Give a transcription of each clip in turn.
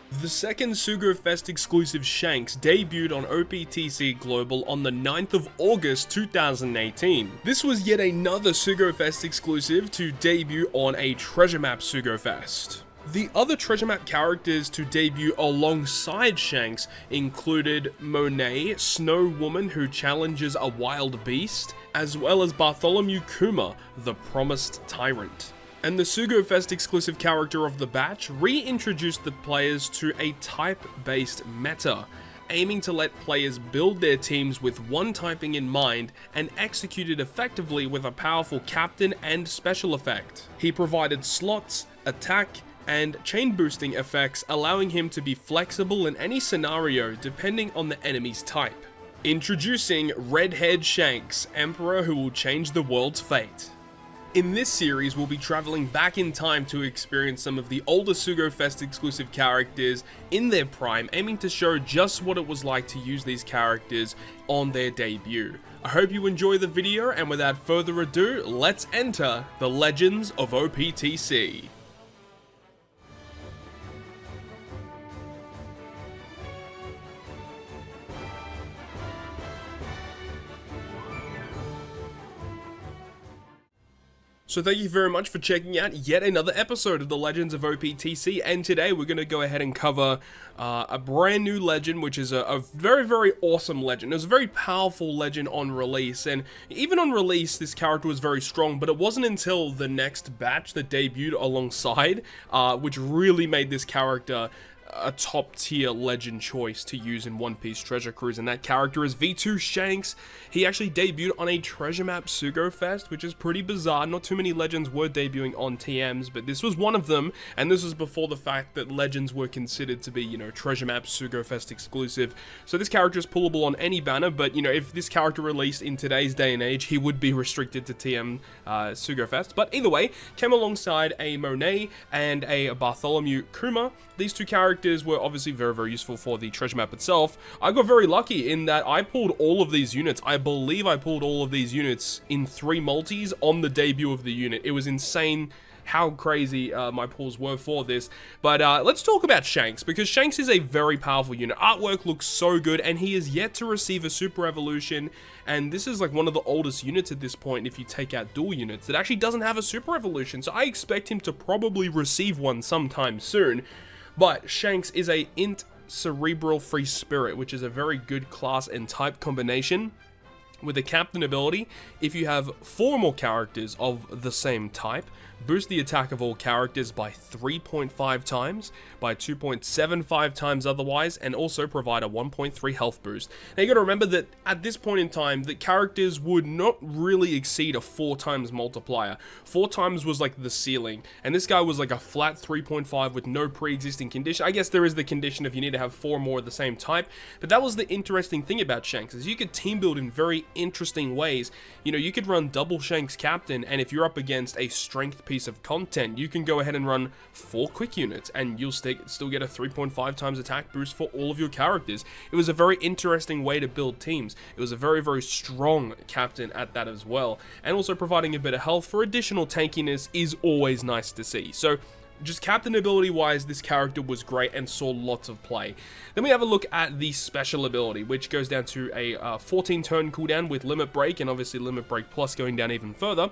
The second Sugo-Fest exclusive Shanks debuted on OPTC Global on the 9th of August 2018. This was yet another Sugo-Fest exclusive to debut on a treasure map Sugo-Fest. The other treasure map characters to debut alongside Shanks included Monet, Snow Woman who challenges a wild beast, as well as Bartholomew Kuma, the promised tyrant. And the Sugo-Fest exclusive character of the batch reintroduced the players to a type-based meta, aiming to let players build their teams with one typing in mind and execute it effectively with a powerful captain and special effect. He provided slots, attack, and chain boosting effects, allowing him to be flexible in any scenario depending on the enemy's type. Introducing Redhead Shanks, Emperor who will change the world's fate. In this series, we'll be traveling back in time to experience some of the older Sugo-Fest exclusive characters in their prime, aiming to show just what it was like to use these characters on their debut. I hope you enjoy the video, and without further ado, let's enter the Legends of OPTC. So thank you very much for checking out yet another episode of the Legends of OPTC, and today we're going to go ahead and cover a brand new legend, which is a very, very awesome legend. It was a very powerful legend on release, and even on release this character was very strong, but it wasn't until the next batch that debuted alongside, which really made this character a top tier legend choice to use in One Piece Treasure Cruise, and that character is V2 Shanks. He actually debuted on a treasure map Sugo-Fest, which is pretty bizarre. Not too many legends were debuting on TMs, but this was one of them, and this was before the fact that legends were considered to be, you know, treasure map Sugo-Fest exclusive. So this character is pullable on any banner, but, you know, if this character released in today's day and age, he would be restricted to TM Sugo-Fest. But either way, came alongside a Monet and a Bartholomew Kuma. These two characters were obviously very, very useful for the treasure map itself. I got very lucky in that I pulled all of these units. I believe I pulled all of these units in 3 multis on the debut of the unit. It was insane how crazy my pulls were for this. But let's talk about Shanks, because Shanks is a very powerful unit. Artwork looks so good, and he is yet to receive a super evolution, and this is like one of the oldest units at this point if you take out dual units that actually doesn't have a super evolution, so I expect him to probably receive one sometime soon. But Shanks is a int cerebral free spirit, which is a very good class and type combination. With a captain ability, if you have 4 or more characters of the same type, boost the attack of all characters by 3.5 times, by 2.75 times otherwise, and also provide a 1.3 health boost. Now you gotta remember that at this point in time, the characters would not really exceed a 4 times multiplier. 4 times was like the ceiling, and this guy was like a flat 3.5 with no pre-existing condition. I guess there is the condition if you need to have 4 or more of the same type, but that was the interesting thing about Shanks, is you could team build in very interesting ways. You know, you could run double Shanks captain, and if you're up against a strength piece of content, you can go ahead and run 4 quick units, and you'll still get a 3.5 times attack boost for all of your characters. It was a very interesting way to build teams. It was a very, very strong captain at that as well, and also providing a bit of health for additional tankiness is always nice to see. So just captain ability wise, this character was great and saw lots of play. Then we have a look at the special ability, which goes down to a 14 turn cooldown with limit break, and obviously limit break plus going down even further,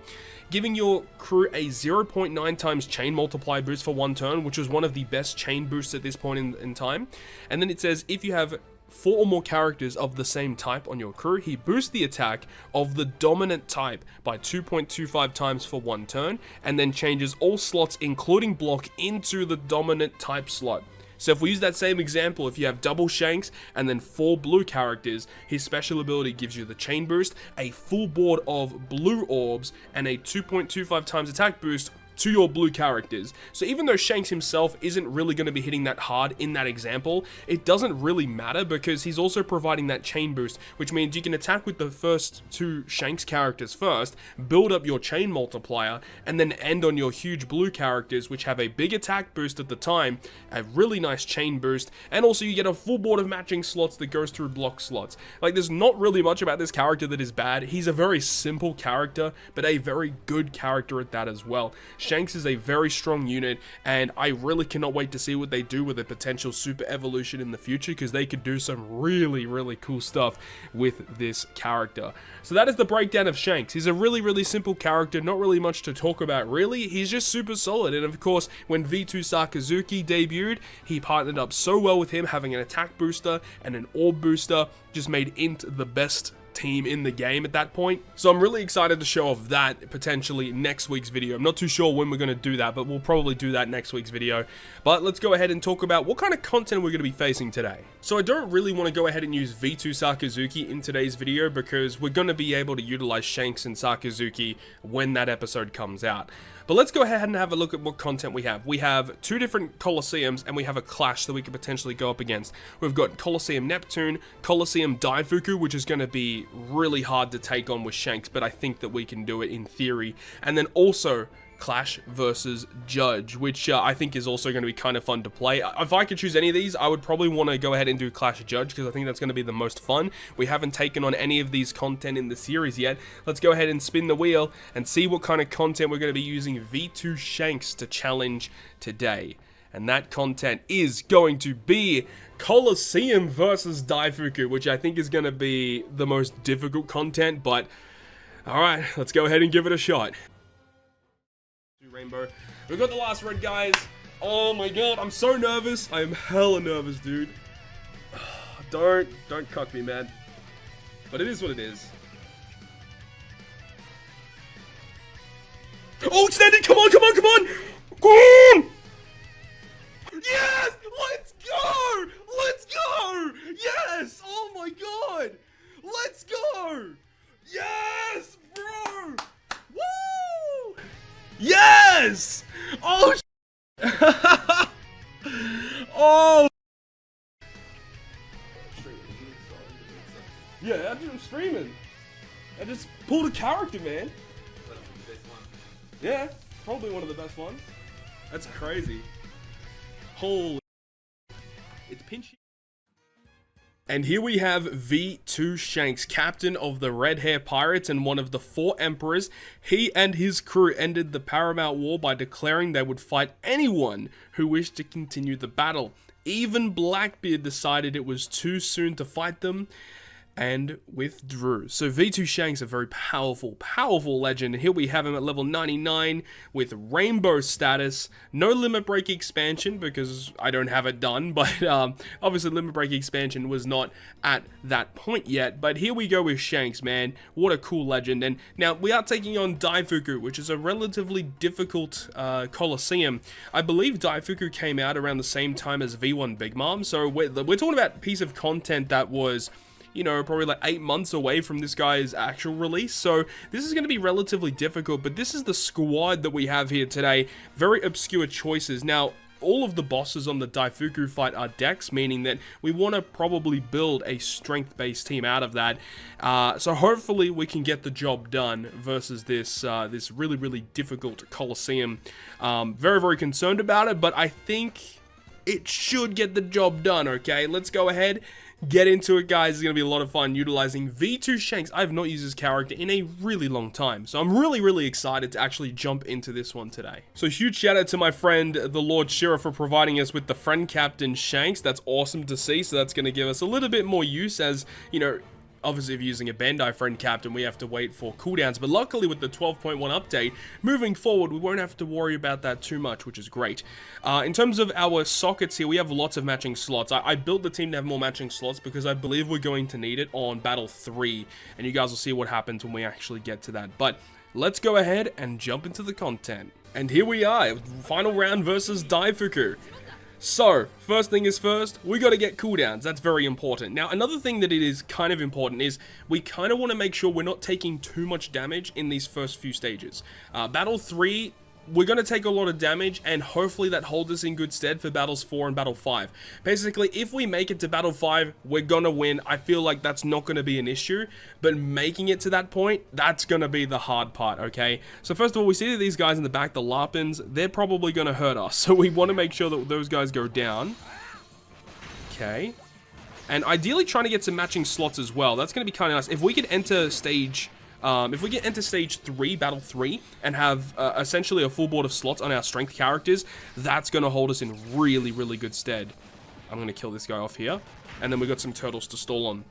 giving your crew a 0.9 times chain multiply boost for 1 turn, which was one of the best chain boosts at this point in time. And then it says if you have 4 or more characters of the same type on your crew, he boosts the attack of the dominant type by 2.25 times for 1 turn, and then changes all slots including block into the dominant type slot. So if we use that same example, if you have double Shanks and then 4 blue characters, his special ability gives you the chain boost, a full board of blue orbs, and a 2.25 times attack boost to your blue characters. So even though Shanks himself isn't really going to be hitting that hard in that example, it doesn't really matter because he's also providing that chain boost, which means you can attack with the first 2 Shanks characters first, build up your chain multiplier, and then end on your huge blue characters, which have a big attack boost at the time, a really nice chain boost, and also you get a full board of matching slots that goes through block slots. Like, there's not really much about this character that is bad. He's a very simple character, but a very good character at that as well. Shanks is a very strong unit, and I really cannot wait to see what they do with a potential super evolution in the future, because they could do some really, really cool stuff with this character. So that is the breakdown of Shanks. He's a really, really simple character, not really much to talk about really. He's just super solid, and of course, when V2 Sakazuki debuted, he partnered up so well with him, having an attack booster and an orb booster, just made Int the best team in the game at that point. So I'm really excited to show off that potentially next week's video. I'm not too sure when we're going to do that, but we'll probably do that next week's video. But let's go ahead and talk about what kind of content we're going to be facing today. So I don't really want to go ahead and use V2 Sakazuki in today's video, because we're going to be able to utilize Shanks and Sakazuki when that episode comes out. But let's go ahead and have a look at what content we have. We have 2 different Colosseums, and we have a clash that we could potentially go up against. We've got Colosseum Neptune, Colosseum Daifuku, which is going to be really hard to take on with Shanks, but I think that we can do it in theory. And then also Clash versus Judge, which I think is also going to be kind of fun to play. If I could choose any of these, I would probably want to go ahead and do Clash Judge, because I think that's going to be the most fun. We haven't taken on any of these content in the series yet. Let's go ahead and spin the wheel and see what kind of content we're going to be using V2 Shanks to challenge today. And that content is going to be Colosseum versus Daifuku, which I think is going to be the most difficult content, but alright, let's go ahead and give it a shot. Rainbow. We've got the last red, guys. Oh my god, I'm so nervous. I am hella nervous, dude. Don't cuck me, man. But it is what it is. Oh, extended! Come on, come on, come on! Come on! Yes! Let's go! Let's go! Yes! Oh my god! Let's go! Yes, bro! Woo! Yes! Oh, oh! Yeah, I'm streaming. I just pulled a character, man. Yeah, probably one of the best ones. That's crazy. Holy. It's Pentious. And here we have V2 Shanks, captain of the Red Hair Pirates and one of the 4 emperors. He and his crew ended the Paramount War by declaring they would fight anyone who wished to continue the battle. Even Blackbeard decided it was too soon to fight them and withdrew. So V2 Shanks, a very powerful legend. And here we have him at level 99 with rainbow status. No limit break expansion because I don't have it done, but obviously limit break expansion was not at that point yet. But here we go with Shanks, man. What a cool legend. And now we are taking on Daifuku, which is a relatively difficult Colosseum. I believe Daifuku came out around the same time as V1 Big Mom, so we're talking about a piece of content that was, you know, probably like 8 months away from this guy's actual release. So this is going to be relatively difficult, but this is the squad that we have here today. Very obscure choices. Now, all of the bosses on the Daifuku fight are decks, meaning that we want to probably build a strength-based team out of that. So hopefully we can get the job done versus this this really, really difficult Colosseum. Very, very concerned about it, but I think it should get the job done, okay? Let's go ahead, get into it, guys. It's going to be a lot of fun utilizing V2 Shanks. I have not used this character in a really long time, so I'm really, really excited to actually jump into this one today. So huge shout out to my friend, TheLordShiro, for providing us with the friend captain Shanks. That's awesome to see, so that's going to give us a little bit more use as, you know, obviously if you're using a Bandai friend captain, we have to wait for cooldowns, but luckily with the 12.1 update, moving forward, we won't have to worry about that too much, which is great. In terms of our sockets here, we have lots of matching slots. I built the team to have more matching slots because I believe we're going to need it on Battle 3, and you guys will see what happens when we actually get to that. But let's go ahead and jump into the content. And here we are, final round versus Daifuku. So, first thing is first, we got to get cooldowns. That's very important. Now, another thing that it is kind of important is we kind of want to make sure we're not taking too much damage in these first few stages. Battle 3, we're going to take a lot of damage, and hopefully that holds us in good stead for Battles 4 and Battle 5. Basically, if we make it to Battle 5, we're going to win. I feel like that's not going to be an issue, but making it to that point, that's going to be the hard part, okay? So first of all, we see that these guys in the back, the Larpins, they're probably going to hurt us, so we want to make sure that those guys go down. Okay. And ideally trying to get some matching slots as well. That's going to be kind of nice. If we could enter stage If we get into stage 3, battle 3, and have essentially a full board of slots on our strength characters, that's going to hold us in really, really good stead. I'm going to kill this guy off here. And then we got some turtles to stall on.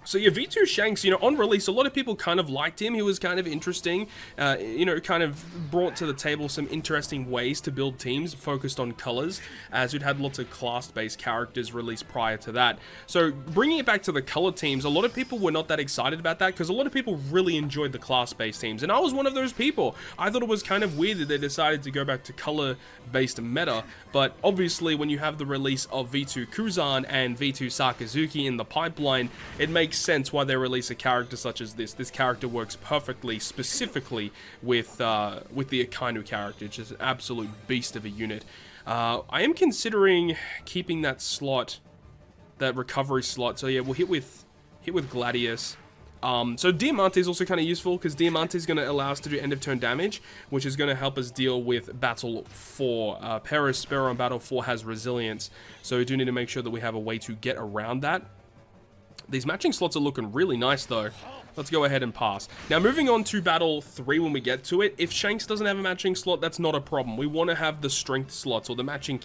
So yeah, V2 Shanks, you know, on release, a lot of people kind of liked him. He was kind of interesting, you know, kind of brought to the table some interesting ways to build teams focused on colors, as we'd had lots of class-based characters released prior to that. So bringing it back to the color teams, a lot of people were not that excited about that because a lot of people really enjoyed the class-based teams, and I was one of those people. I thought it was kind of weird that they decided to go back to color-based meta, but obviously when you have the release of V2 Kuzan and V2 Sakazuki in the pipeline, it makes sense why they release a character such as this. This character works perfectly, specifically with the Akainu character, which is an absolute beast of a unit. I am considering keeping that slot, that recovery slot. So yeah, we'll hit with Gladius. So Diamante is also kind of useful because Diamante is going to allow us to do end of turn damage, which is going to help us deal with Battle 4. Perispero on Battle 4 has resilience, so we do need to make sure that we have a way to get around that. These matching slots are looking really nice though. Let's go ahead and pass. Now moving on to battle 3 when we get to it. If Shanks doesn't have a matching slot, that's not a problem. We want to have the strength slots or the matching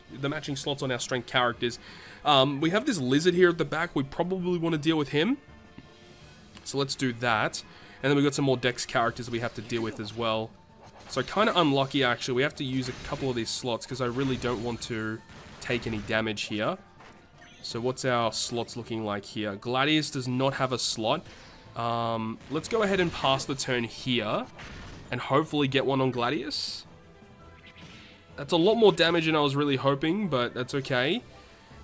slots on our strength characters. We have this lizard here at the back. We probably want to deal with him. So let's do that. And then we've got some more Dex characters we have to deal with as well. So kind of unlucky actually. We have to use a couple of these slots because I really don't want to take any damage here. So what's our slots looking like here? Gladius does not have a slot. Let's go ahead and pass the turn here and hopefully get one on Gladius. That's a lot more damage than I was really hoping, but that's okay.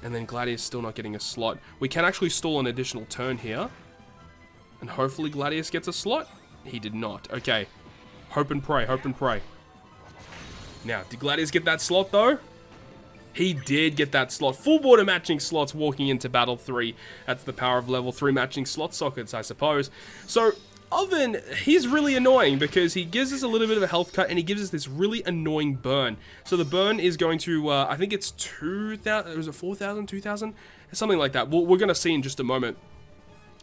And then Gladius still not getting a slot. We can actually stall an additional turn here. And hopefully Gladius gets a slot. He did not. Okay. Hope and pray, hope and pray. Now, did Gladius get that slot though? He did get that slot. Full board of matching slots walking into Battle 3. That's the power of level 3 matching slot sockets, I suppose. So, Oven, he's really annoying because he gives us a little bit of a health cut and he gives us this really annoying burn. So the burn is going to, I think it's 2,000, was it 4,000, 2,000? Something like that. We're going to see in just a moment.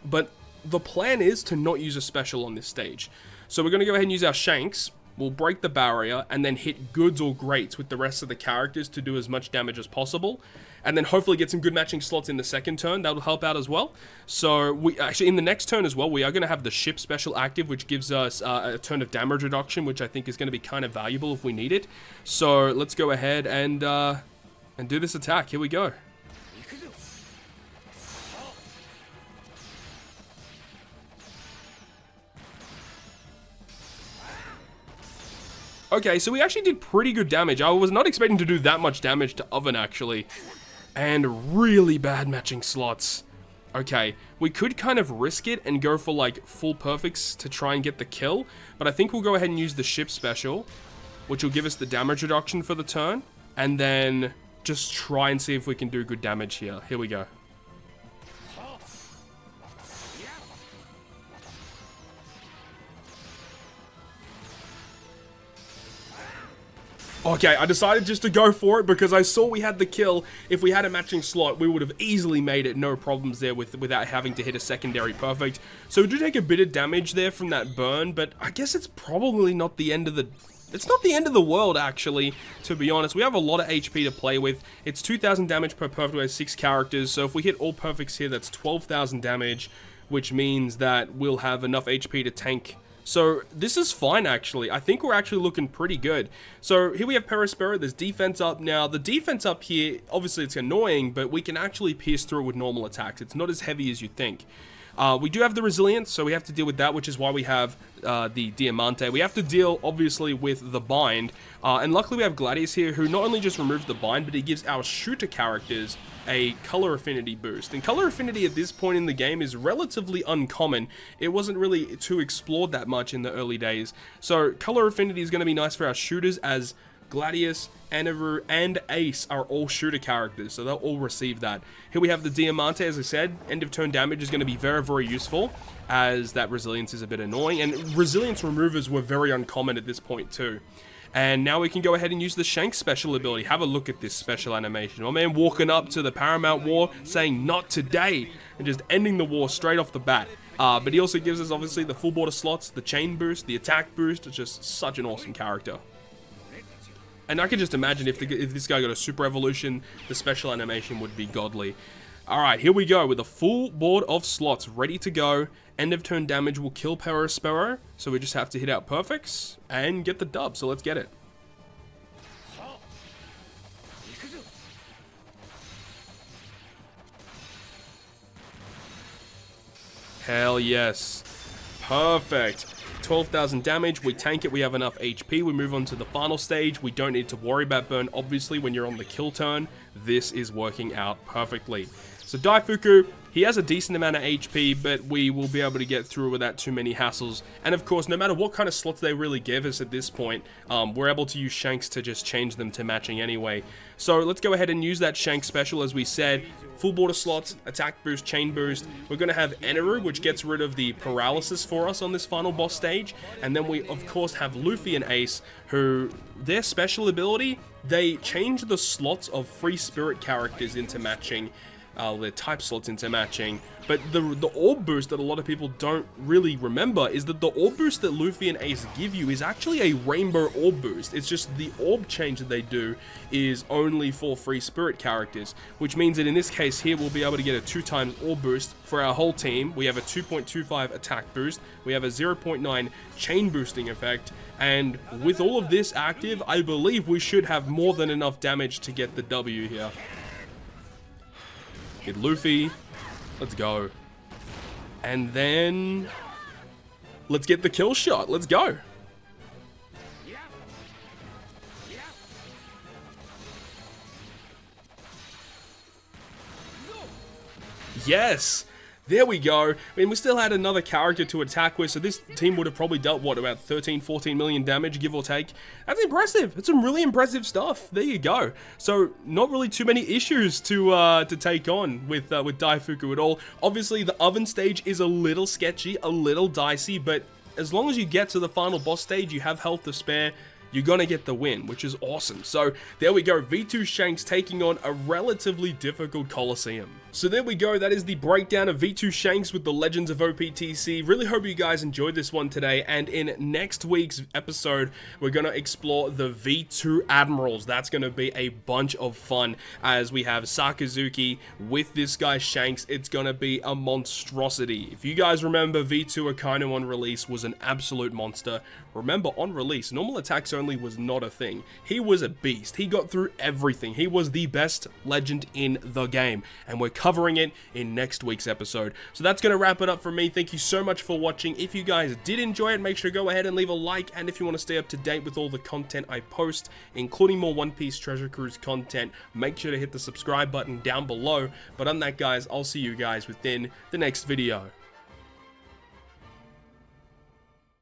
But the plan is to not use a special on this stage. So we're going to go ahead and use our Shanks. We'll break the barrier and then hit goods or greats with the rest of the characters to do as much damage as possible. And then hopefully get some good matching slots in the second turn. That'll help out as well. So we actually, in the next turn as well, we are going to have the ship special active, which gives us a turn of damage reduction, which I think is going to be kind of valuable if we need it. So let's go ahead and do this attack. Here we go. Okay, so we actually did pretty good damage. I was not expecting to do that much damage to Oven, actually. And really bad matching slots. Okay, we could kind of risk it and go for, like, full perfects to try and get the kill. But I think we'll go ahead and use the ship special, which will give us the damage reduction for the turn. And then just try and see if we can do good damage here. Here we go. Okay, I decided just to go for it because I saw we had the kill. If we had a matching slot, we would have easily made it. No problems there without having to hit a secondary perfect. So we do take a bit of damage there from that burn, but I guess it's probably not the end of the... It's not the end of the world, actually, to be honest. We have a lot of HP to play with. It's 2,000 damage per perfect. We have 6 characters, so if we hit all perfects here, that's 12,000 damage, which means that we'll have enough HP to tank. So this is fine, actually. I think we're actually looking pretty good. So here we have Perispero. There's defense up. Now, the defense up here, obviously it's annoying, but we can actually pierce through it with normal attacks. It's not as heavy as you think. We do have the resilience, so we have to deal with that, which is why we have the Diamante. We have to deal, obviously, with the bind. And luckily we have Gladius here, who not only just removes the bind, but he gives our shooter characters a color affinity boost. And color affinity at this point in the game is relatively uncommon. It wasn't really too explored that much in the early days. So color affinity is going to be nice for our shooters, as Gladius, Anaru, and Ace are all shooter characters, so they'll all receive that. Here we have the Diamante, as I said. End of turn damage is going to be very, very useful, as that resilience is a bit annoying. And resilience removers were very uncommon at this point too. And now we can go ahead and use the Shanks special ability. Have a look at this special animation. My man walking up to the Paramount War saying, "Not today," and just ending the war straight off the bat. But he also gives us, obviously, the full border slots, the chain boost, the attack boost. It's just such an awesome character. And I can just imagine if this guy got a super evolution, the special animation would be godly. Alright, here we go with a full board of slots ready to go. End of turn damage will kill Sparrow, so we just have to hit out perfects and get the dub, so let's get it. Hell yes. Perfect. 12,000 damage, we tank it, we have enough HP, we move on to the final stage. We don't need to worry about burn, obviously, when you're on the kill turn. This is working out perfectly. So Daifuku, he has a decent amount of HP, but we will be able to get through without too many hassles. And of course, no matter what kind of slots they really give us at this point, we're able to use Shanks to just change them to matching anyway. So let's go ahead and use that Shanks special, as we said. Full border slots, attack boost, chain boost. We're going to have Eneru, which gets rid of the paralysis for us on this final boss stage. And then we, of course, have Luffy and Ace, who, their special ability, they change the slots of free spirit characters into matching. Their type slots into matching, but the orb boost that a lot of people don't really remember is that the orb boost that Luffy and Ace give you is actually a rainbow orb boost. It's just the orb change that they do is only for free spirit characters, which means that in this case here we'll be able to get a 2x orb boost for our whole team. We have a 2.25 attack boost, we have a 0.9 chain boosting effect, and with all of this active, I believe we should have more than enough damage to get the W here. Get Luffy. Let's go. And then let's get the kill shot. Let's go. Yes. There we go. I mean, we still had another character to attack with, so this team would have probably dealt, what, about 13, 14 million damage, give or take. That's impressive. It's some really impressive stuff. There you go. So, not really too many issues to take on with Daifuku at all. Obviously, the oven stage is a little sketchy, a little dicey, but as long as you get to the final boss stage, you have health to spare, you're gonna get the win, which is awesome. So there we go, V2 Shanks taking on a relatively difficult Colosseum. So there we go, that is the breakdown of V2 Shanks with the Legends of OPTC. Really hope you guys enjoyed this one today, and in next week's episode, we're gonna explore the V2 Admirals. That's gonna be a bunch of fun, as we have Sakazuki with this guy Shanks. It's gonna be a monstrosity. If you guys remember, V2 Akainu on release was an absolute monster. Remember, on release, normal attacks only was not a thing. He was a beast. He got through everything. He was the best legend in the game, and we're covering it in next week's episode. So that's going to wrap it up for me. Thank you so much for watching. If you guys did enjoy it, make sure to go ahead and leave a like, and if you want to stay up to date with all the content I post, including more One Piece Treasure Cruise content, make sure to hit the subscribe button down below. But on that, guys, I'll see you guys within the next video.